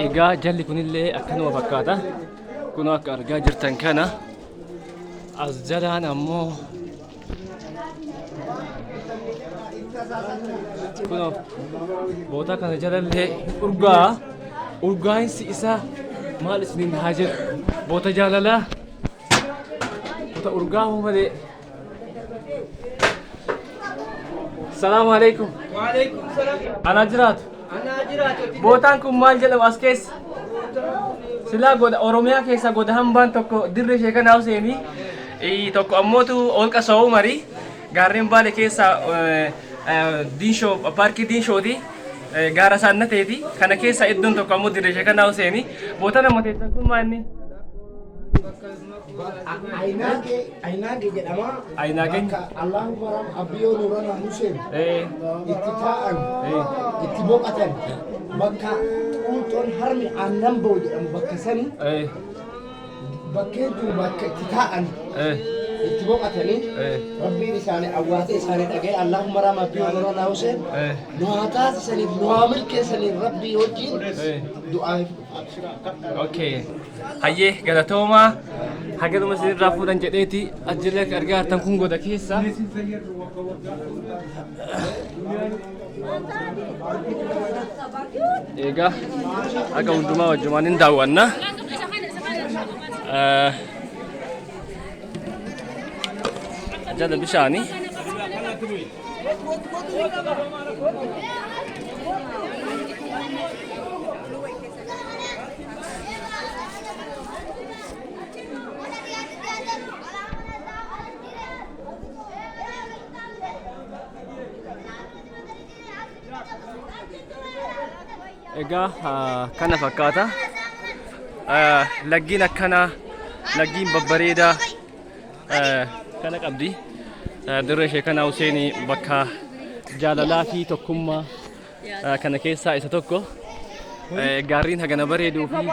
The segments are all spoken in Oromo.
Egaa jalli kunillee akkanuma fakkaata. Kun akka argaa jirtan kana as jalaan ammoo kun boota kana jalallee urgaa'insi isaa maal isiniin haa jedhu boota jaalalaa boota urgaa'uu malee. Salaamu alaikum. Waalaikum salam. Ana jiraatu. Ana jiraatu. Bootaan kun maal jedhama as keessa? Silaa goda Oromiyaa keessa goda hambaan tokko dirree ishee kana Huseenii tokko ammootu holqa Soowu Marii gaarreen Baale keessa Diinshoo paarkii Diinshooti gaara Saannateeti kana keessa iddoon tokko ammoo dirree ishee kana Huseenii bootaan amma teessan kun maal inni? Ainage jedhama. Ainage. Allahumma ram abiyoo nurana Hussein. Itti taa'an. Itti boqotan. Bakka quuxoon harmi aannan ba'u jedhamu bakka sani. Bakkeen tun bakka itti taa'an. Itti boqotanii. Rabbiin isaanii awwaatee isaanii dhaga'e Allahumma ram abiyoo nurana Hussein. Nuhaataa saniif nuhaa milkeessaniif rabbii wajjin du'aa. Okay. Hayyee galatoomaa hagaduma isinirraa fuudhan jedheeti ajjillee argaa jirtan kun goda keessa. Egaa akka hundumaa wajjumaan hin daawwanna. Jala bishaanii. Egaa kana fakkaata laggiin akkana laggiin babbareedaa kana qabdi dirree ishee kana Huseenii bakka jaalalaa fi tokkummaa kana keessaa isa tokko gaarriin hagana bareeduu fi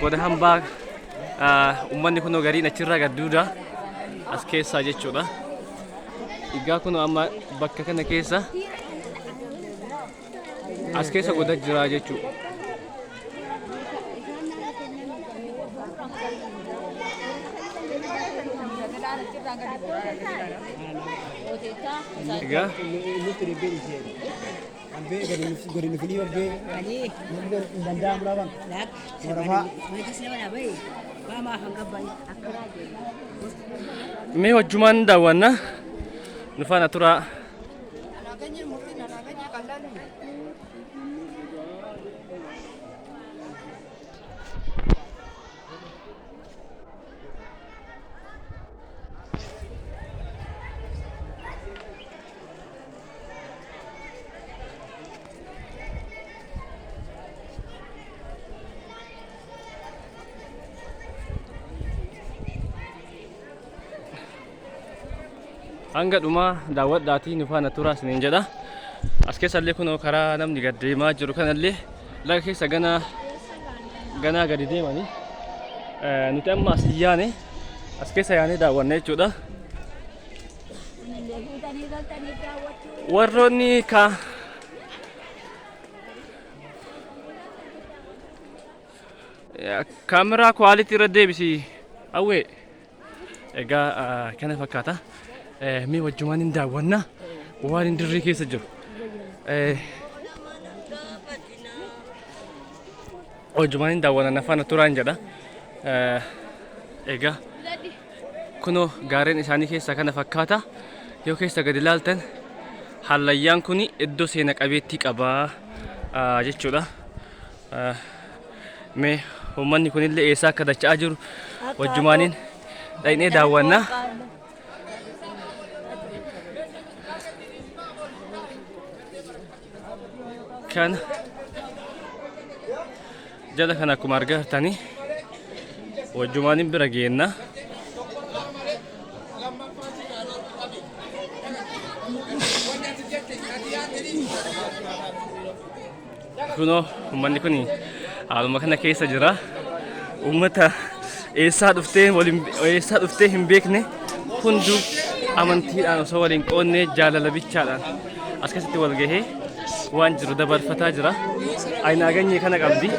goda hambaa ummanni kunoo gariin achirraa gadduudha as keessaa jechuudha. Egaa kunoo amma bakka kana keessa as keessa goda jira jechuudha. Egaa mee wajjumaan daawwanna nu faana turaa. Hanga dhumaa daawwadhaatii nu faana turaa isiniin jedha. As keessallee kunoo karaa namni gad deemaa jiru kanallee laga keessa ganaa gadi deemanii nuti amma as yaane as keessa yaanee daawwanna jechuudha. Warroonni kaameraa kwaalitii irra deebisi awwee. Egaa kana fakkaata. Mee wajjumaan hin daawwanna waan hin dirree keessa jiru. Wajjumaan hin daawwanna na faana turaan jedha. Egaa kunoo gaarreen isaanii keessaa kana fakkaata. Yoo keessa gadi ilaaltan hallayyaan kun iddoo seena qabeettii qabaa jechuudha. Mee uummanni kunillee eessaa akka dacha'aa jiru wajjumaaniin dhaynee daawwanna. Kan jala kana akkuma argaa jirtanii wajjumaaniin bira geenna. Kunoo uummanni kun haaluma kana keessa jira. Uummata eessaa dhuftee hin beekne hunduu amantiidhaan osoo waliin qoonnee jaalala bichaadhaan as keessatti wal gahee waan jiru dabarfataa jira. Aynaa ganyee kana qabdi.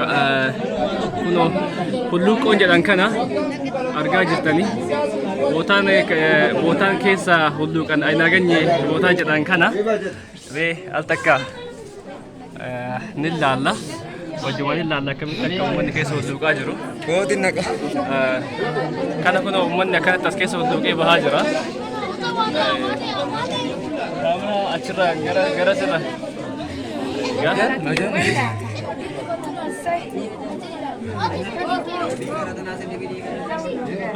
Kuno hulluuqoon jedhan kana argaa jirtani. Bootaan keessa hulluuqan aynaa ganyee bootaan jedhan kana ree al takka ni laalla. Wajjumani laalla akkamitti akka uummanni keessa hulluuqaa jiru. Kana kuno uummanni akkanatti as keessa hulluuqee bahaa jira. Kaameraa achirraa gara sirra.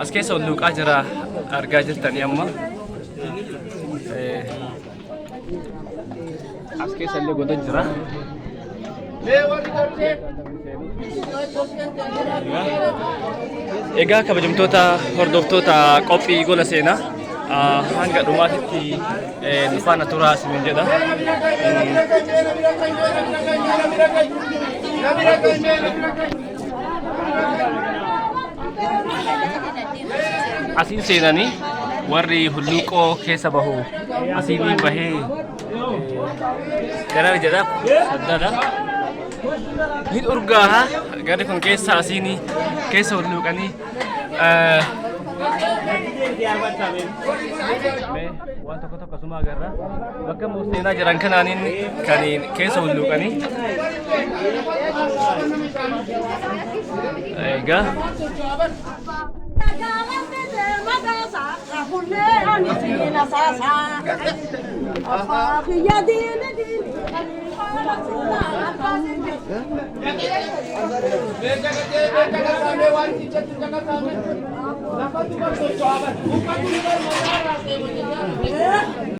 As keessa hulluuqaa jira argaa jirtanii amma. As keessa illee godhan jira. Egaa kabajamtoota hordoftoota qophii gola seenaa hanga dhumaatitti nu faana turaa isiniin jedha. Asiin seenanii warri hulluuqoo keessa bahu asiin bahee gara jedha saddada. Ni urgaa gadi kun keessa asiin keessa hulluuqanii waan tokko tokko suma agarra. Bakka seenaa jiran kanaanin kan keessa hulluuqanii. Egaa